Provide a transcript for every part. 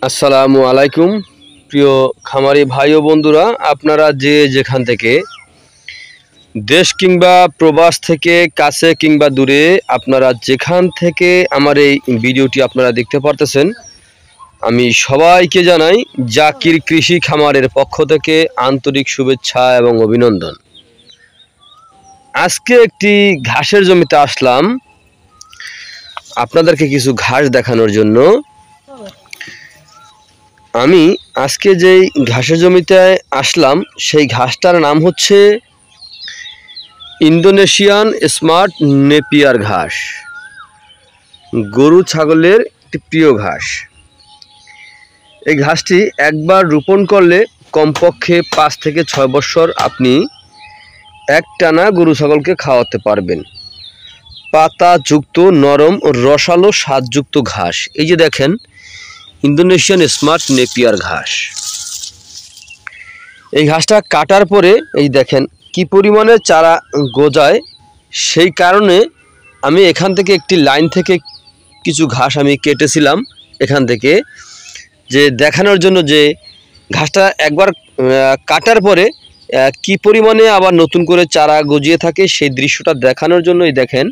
আসসালামু আলাইকুম প্রিয় খামারি ভাই ও বন্ধুরা, আপনারা যে যেখান থেকে দেশ কিংবা প্রবাস থেকে কাছে কিংবা দূরে আপনারা যেখান থেকে আমার এই ভিডিওটি আপনারা দেখতে পারতেছেন, আমি সবাইকে জানাই জাকির কৃষি খামারের পক্ষ থেকে আন্তরিক শুভেচ্ছা এবং অভিনন্দন। আজকে একটি ঘাসের জমিতে আসলাম আপনাদেরকে কিছু ঘাস দেখানোর জন্য। আমি আজকে যেই ঘাসের জমিতে আসলাম সেই ঘাসটার নাম হচ্ছে ইন্দোনেশিয়ান স্মার্ট নেপিয়ার ঘাস। গরু ছাগলের একটি প্রিয় ঘাস। এই ঘাসটি একবার রোপণ করলে কমপক্ষে 5 থেকে 6 বছর আপনি একটানা গরু ছাগলকে খাওয়াতে পারবেন। পাতাযুক্ত নরম ও রসালো স্বাদযুক্ত ঘাস। এই যে দেখেন, ইন্দোনেশিয়ান স্মার্ট নেপিয়ার ঘাস। এই ঘাসটা কাটার পরে এই দেখেন কি পরিমাণে চারা গজায়। সেই কারণে আমি এখান থেকে একটি লাইন থেকে কিছু ঘাস আমি কেটেছিলাম এখান থেকে, যে দেখানোর জন্য যে ঘাসটা একবার কাটার পরে কি পরিমাণে আবার নতুন করে চারা গজিয়ে থাকে সেই দৃশ্যটা দেখানোর জন্যই দেখেন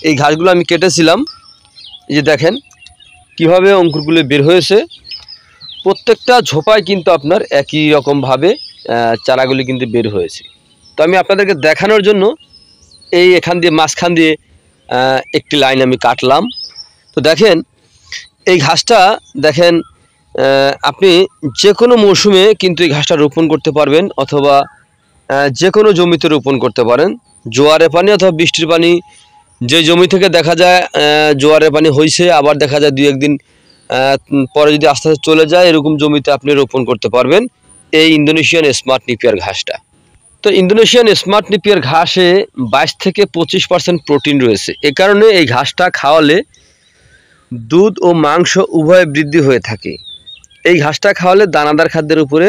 এই ঘাসগুলো আমি কেটেছিলাম। এই যে দেখেন কিভাবে অঙ্কুরগুলো বের হয়েছে। প্রত্যেকটা ঝোপায় কিন্তু আপনার একই রকমভাবে চারাগুলি কিন্তু বের হয়েছে। তো আমি আপনাদেরকে দেখানোর জন্য এই এখান দিয়ে মাঝখান দিয়ে একটি লাইন আমি কাটলাম। তো দেখেন এই ঘাসটা দেখেন, আপনি যে কোনো মৌসুমে কিন্তু এই ঘাসটা রোপণ করতে পারবেন, অথবা যে কোনো জমিতে রোপণ করতে পারেন। জোয়ারের পানি অথবা বৃষ্টির পানি, যে জমি থেকে দেখা যায় জোয়ারের পানি হয়েছে আবার দেখা যায় 2-1 দিন পরে যদি আস্তে আস্তে চলে যায়, এরকম জমিতে আপনি রোপণ করতে পারবেন এই ইন্দোনেশিয়ান স্মার্ট নেপিয়ার ঘাসটা। তো ইন্দোনেশিয়ান স্মার্ট নেপিয়ার ঘাসে 22 থেকে 25% প্রোটিন রয়েছে। এ কারণে এই ঘাসটা খাওয়ালে দুধ ও মাংস উভয় বৃদ্ধি হয়ে থাকে। এই ঘাসটা খাওয়ালে দানাদার খাদ্যের উপরে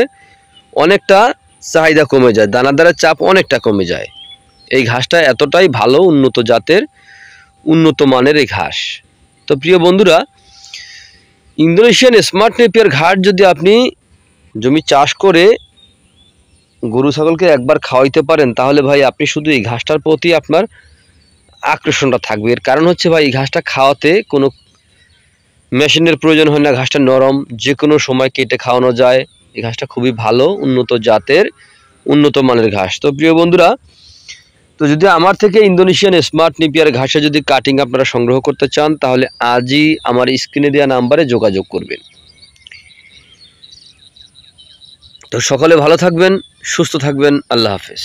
অনেকটা চাহিদা কমে যায়, দানাদারের চাপ অনেকটা কমে যায়। এই ঘাসটা এতটাই ভালো, উন্নত জাতের উন্নত মানের এই ঘাস। তো প্রিয় বন্ধুরা, ইন্দোনেশিয়ান স্মার্ট নেপিয়ার ঘাস যদি আপনি জমি চাষ করে গরু ছাগলকে একবার খাওয়াইতে পারেন, তাহলে ভাই আপনি শুধু এই ঘাসটার প্রতি আপনার আকর্ষণটা থাকবে। এর কারণ হচ্ছে ভাই এই ঘাসটা খাওয়াতে কোনো মেশিনের প্রয়োজন হয় না। ঘাসটা নরম, যে কোনো সময় কেটে খাওয়ানো যায়। এই ঘাসটা খুবই ভালো, উন্নত জাতের উন্নত মানের ঘাস। তো প্রিয় বন্ধুরা, তো যদি আমার থেকে ইন্দোনেশিয়ান স্মার্ট নেপিয়ার ঘাসে যদি কাটিং আপনারা সংগ্রহ করতে চান, তাহলে আজই আমার স্ক্রিনে দেওয়া নাম্বারে যোগাযোগ করবেন। তো সকলে ভালো থাকবেন, সুস্থ থাকবেন। আল্লাহ হাফেজ।